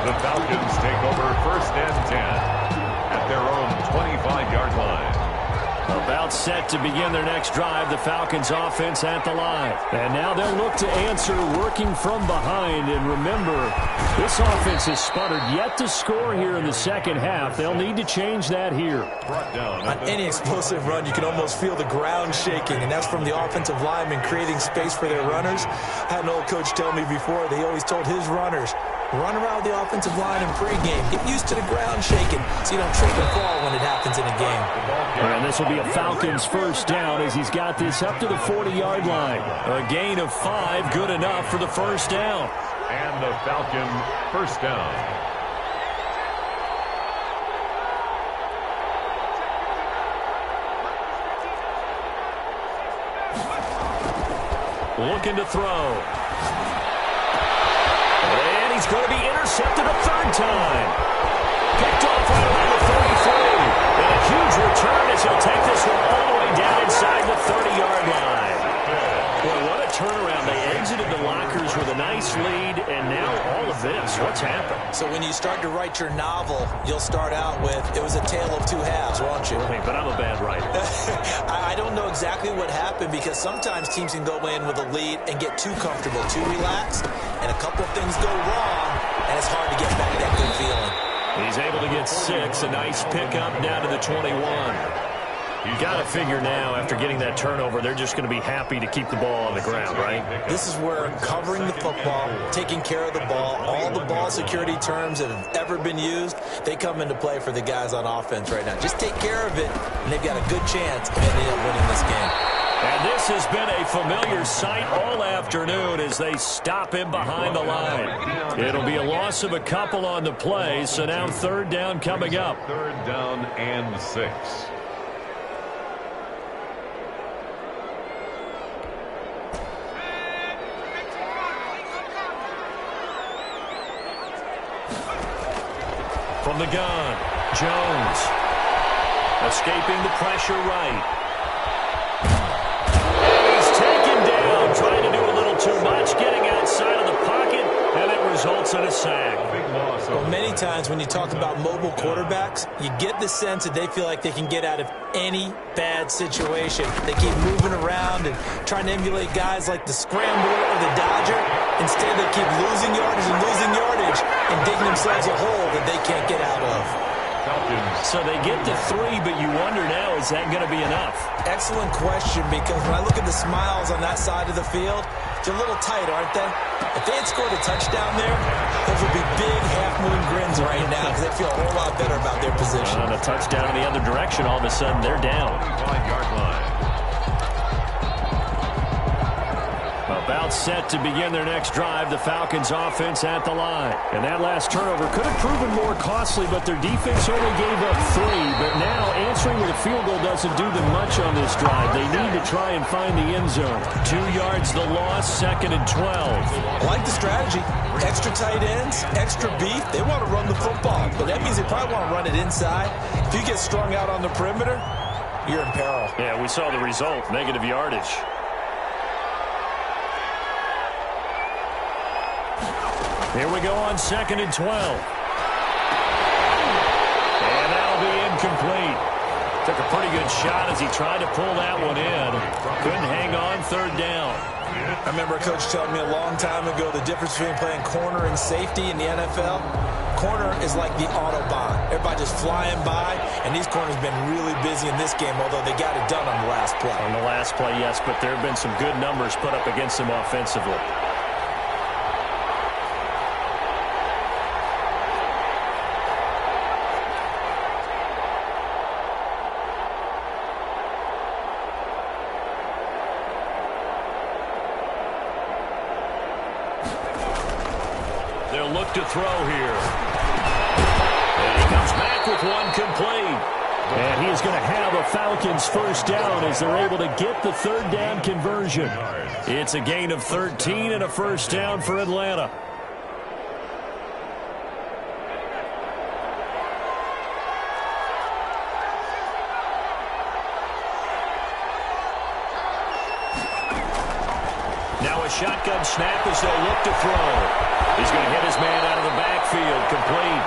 The Falcons take over 1st and 10. At their own 25-yard line. About set to begin their next drive, the Falcons offense at the line. And now they'll look to answer working from behind. And remember, this offense has sputtered yet to score here in the second half. They'll need to change that here. On any explosive run, you can almost feel the ground shaking, and that's from the offensive linemen creating space for their runners. I had an old coach tell me before, they always told his runners, run around the offensive line in pregame. Get used to the ground shaking so you don't trip and fall when it happens in a game. And this will be a Falcons 1st down as he's got this up to the 40-yard line. A gain of 5, good enough for the 1st down. And the Falcon 1st down. Looking to throw. And he's going to be intercepted a 3rd time. Picked off right around the 33. And a huge return as he'll take this one all the way down inside the 30-yard line. Boy, what a turnaround. They exited the lockers with a nice lead, and now all of this. What's happened? So when you start to write your novel, you'll start out with, it was a tale of 2 halves, won't you? Hey, but I'm a bad writer. I don't know exactly what happened because sometimes teams can go in with a lead and get too comfortable, too relaxed, and a couple of things go wrong, and it's hard to get back that good feeling. He's able to get 6, a nice pickup down to the 21. You got to figure now, after getting that turnover, they're just going to be happy to keep the ball on the ground, right? This is where covering the football, taking care of the ball, all the ball security terms that have ever been used, they come into play for the guys on offense right now. Just take care of it, and they've got a good chance of ending up winning this game. And this has been a familiar sight all afternoon as they stop him behind the line. It'll be a loss of a couple on the play, so now 3rd down coming up. 3rd down and 6. From the gun, Jones. Escaping the pressure right. Trying to do a little too much, getting outside of the pocket, and it results in a sack. Well, many times when you talk about mobile quarterbacks, you get the sense that they feel like they can get out of any bad situation. They keep moving around and trying to emulate guys like the Scrambler or the Dodger. Instead, they keep losing yardage and digging themselves a hole that they can't get out of. So they get to 3, but you wonder now, is that going to be enough? Excellent question, because when I look at the smiles on that side of the field, they're a little tight, aren't they? If they had scored a touchdown there, those would be big half-moon grins right now because they feel a whole lot better about their position. On a touchdown in the other direction, all of a sudden they're down. 25-yard line. About set to begin their next drive, the Falcons offense at the line. And that last turnover could have proven more costly, but their defense only gave up 3. But now answering with a field goal doesn't do them much on this drive. They need to try and find the end zone. 2 yards the loss, 2nd and 12. I like the strategy. Extra tight ends, extra beef. They want to run the football, but that means they probably want to run it inside. If you get strung out on the perimeter, you're in peril. Yeah, we saw the result, negative yardage. Here we go on 2nd and 12. And that'll be incomplete. Took a pretty good shot as he tried to pull that one in. Couldn't hang on 3rd down. I remember a coach telling me a long time ago the difference between playing corner and safety in the NFL. Corner is like the Autobahn. Everybody just flying by, and these corners have been really busy in this game, although they got it done on the last play. On the last play, yes, but there have been some good numbers put up against them offensively. They'll look to throw here. And he comes back with one complete. And he's going to have a Falcons first down as they're able to get the 3rd down conversion. It's a gain of 13 and a first down for Atlanta. Now a shotgun snap as they'll look to throw. He's going to hit his man out of the backfield, complete.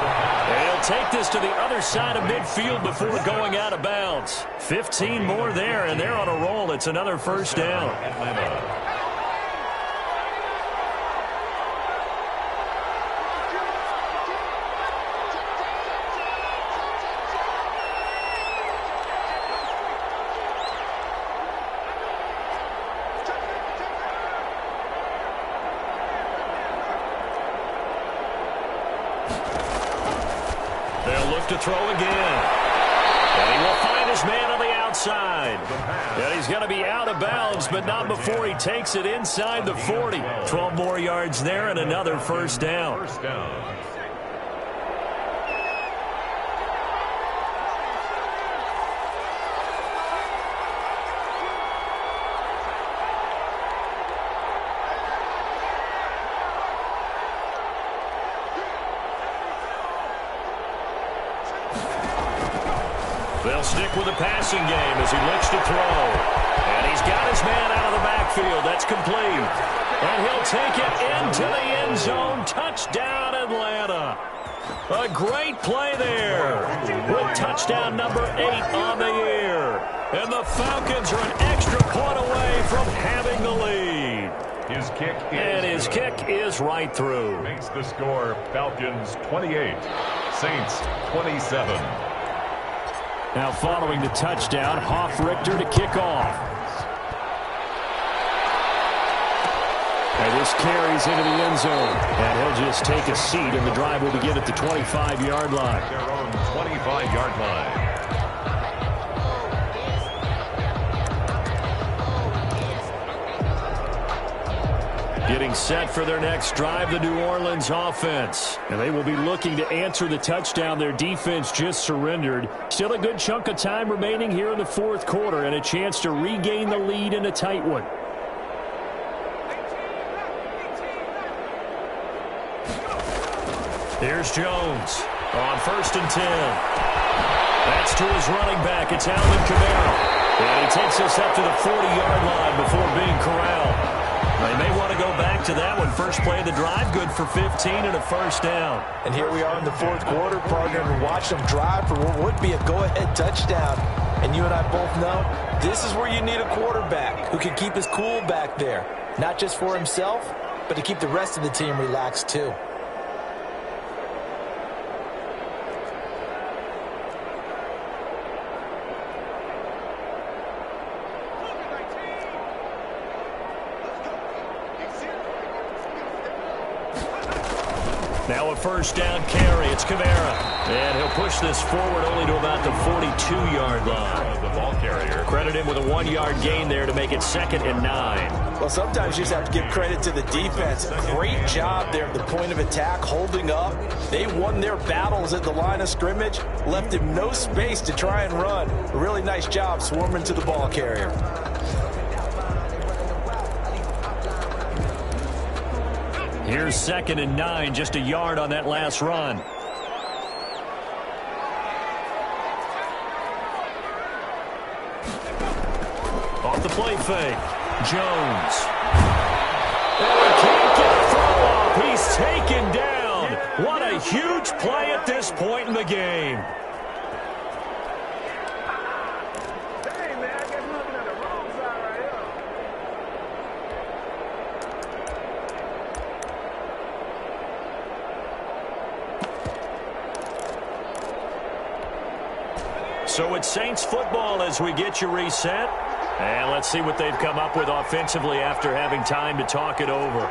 And he'll take this to the other side of midfield before going out of bounds. 15 more there, and they're on a roll. It's another first down. They'll look to throw again. And he will find his man on the outside. And he's going to be out of bounds, but not before he takes it inside the 40. 12 more yards there and another first down. First down. They'll stick with the passing game as he looks to throw. And he's got his man out of the backfield. That's complete. And he'll take it into the end zone. Touchdown, Atlanta. A great play there with touchdown number 8 on the year. And the Falcons are an extra point away from having the lead. His kick is right through. Makes the score Falcons 28, Saints 27. Now following the touchdown, Hofrichter to kick off. And this carries into the end zone. And he'll just take a seat, and the drive will begin at the 25-yard line. Their own 25-yard line. Getting set for their next drive, the New Orleans offense. And they will be looking to answer the touchdown their defense just surrendered. Still a good chunk of time remaining here in the 4th quarter and a chance to regain the lead in a tight one. Here's Jones on 1st and 10. That's to his running back. It's Alvin Kamara. And he takes us up to the 40-yard line before being corralled. They may want to go back to that one. First play of the drive, good for 15 and a first down. And here we are in the 4th quarter, partner, and watch them drive for what would be a go-ahead touchdown. And you and I both know this is where you need a quarterback who can keep his cool back there. Not just for himself, but to keep the rest of the team relaxed too. Now a first down carry. It's Kamara. And he'll push this forward only to about the 42-yard line. The ball carrier. Credit him with a 1-yard gain there to make it 2nd and 9. Well, sometimes you just have to give credit to the defense. Great job there at the point of attack, holding up. They won their battles at the line of scrimmage, left him no space to try and run. A really nice job swarming to the ball carrier. Here's 2nd and 9, just a yard on that last run. Off the play fake, Jones. And he can't get a throw off. He he's taken down. What a huge play at this point in the game. So it's Saints football as we get you reset. And let's see what they've come up with offensively after having time to talk it over.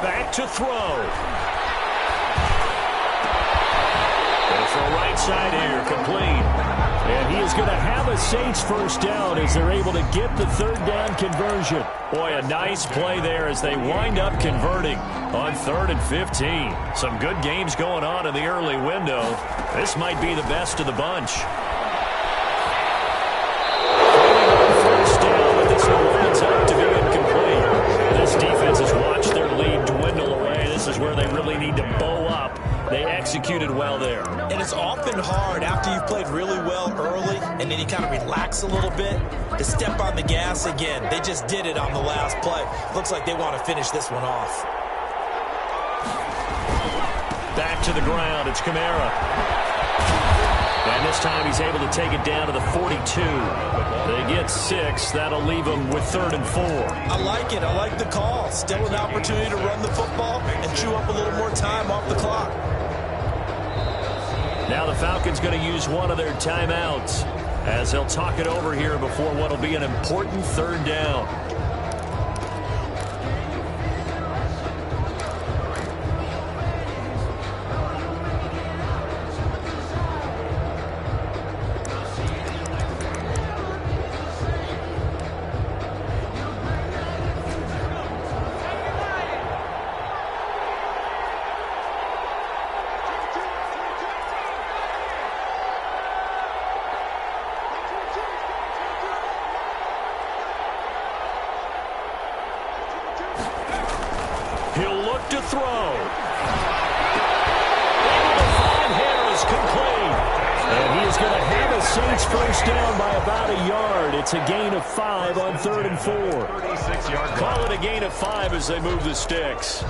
Back to throw. Going for a right side here, complete. And he is going to have a Saints first down as they're able to get the third down conversion. Boy, a nice play there as they wind up converting on 3rd and 15. Some good games going on in the early window. This might be the best of the bunch. First down, but this one winds up to be incomplete. This defense has watched their lead dwindle away. This is where they really need to bow up. They executed well there. And it's often hard after you've played really well early and then you kind of relax a little bit to step on the gas again. They just did it on the last play. Looks like they want to finish this one off. Back to the ground. It's Kamara. And this time he's able to take it down to the 42. They get 6. That'll leave them with 3rd and 4. I like it. I like the call. Still an opportunity to run the football and chew up a little more time off the clock. Now the Falcons going to use one of their timeouts as they'll talk it over here before what will be an important 3rd down. He'll look to throw. Able to find Harris, complete. And he is going to have a Saints first down by about a yard. It's a gain of 5 on 3rd and 4. Call it a gain of 5 as they move the sticks.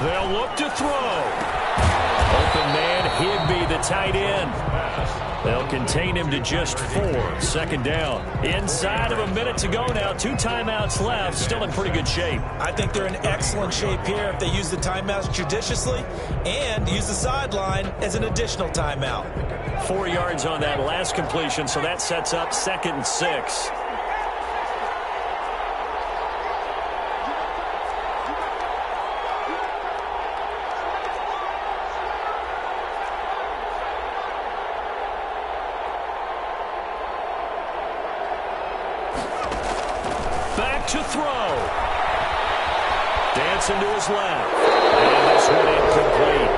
They'll look to throw. Open man, Higbee, the tight end. They'll contain him to just 4. 2nd down. Inside of a minute to go now. 2 timeouts left. Still in pretty good shape. I think they're in excellent shape here if they use the timeouts judiciously and use the sideline as an additional timeout. 4 yards on that last completion, so that sets up 2nd and 6. To throw. Dancing to his left. And this one incomplete.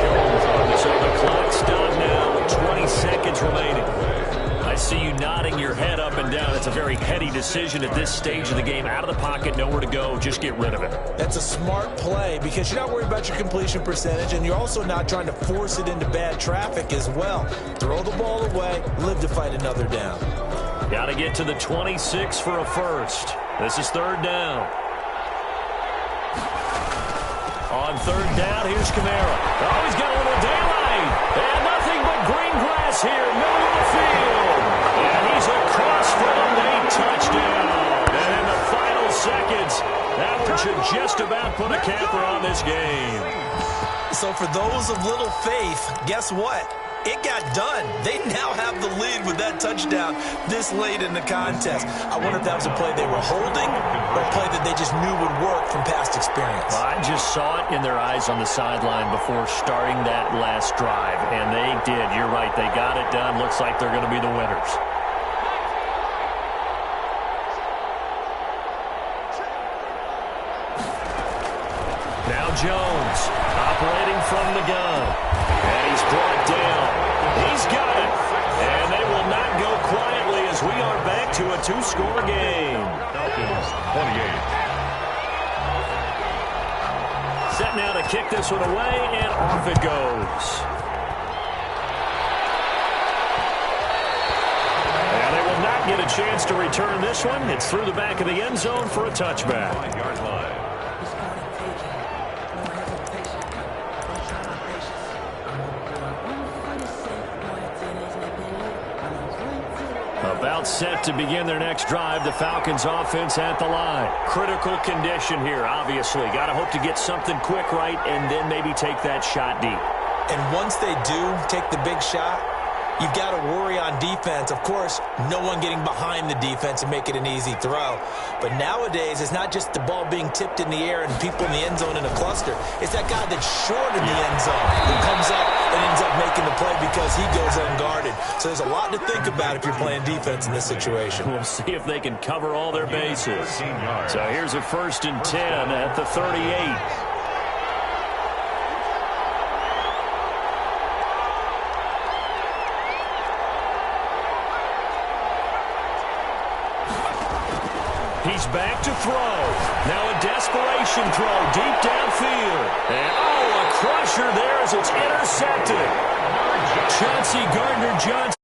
Jones. So the clock stopped now with 20 seconds remaining. I see you nodding your head up and down. It's a very heady decision at this stage of the game. Out of the pocket, nowhere to go. Just get rid of it. That's a smart play because you're not worried about your completion percentage, and you're also not trying to force it into bad traffic as well. Throw the ball away, live to fight another down. Got to get to the 26 for a first. This is 3rd down. On 3rd down, here's Kamara. Oh, he's got a little daylight. And nothing but green grass here, middle of the field. And he's across for a late touchdown. And in the final seconds, that one should just about put a capper on this game. So for those of little faith, guess what? It got done. They now have the lead with that touchdown this late in the contest. I wonder if that was a play they were holding or a play that they just knew would work from past experience. Well, I just saw it in their eyes on the sideline before starting that last drive, and they did. You're right. They got it done. Looks like they're going to be the winners. Now Jones. operating from the gun. And he's brought down. He's got it. And they will not go quietly as we are back to a 2-score game. Falcons 28. Set now to kick this one away, and off it goes. And they will not get a chance to return this one. It's through the back of the end zone for a touchback. 5-yard line. About set to begin their next drive, the Falcons offense at the line. Critical condition here, obviously. Got to hope to get something quick right and then maybe take that shot deep. And once they do take the big shot, you've got to worry on defense. Of course, no one getting behind the defense and make it an easy throw. But nowadays, it's not just the ball being tipped in the air and people in the end zone in a cluster. It's that guy that's short in the end zone who comes up and ends up making the play because he goes unguarded. So there's a lot to think about if you're playing defense in this situation. We'll see if they can cover all their bases. So here's a 1st and 10 at the 38. He's back to throw. Now a desperation throw deep downfield. And a crusher there as it's intercepted. Chauncey Gardner-Johnson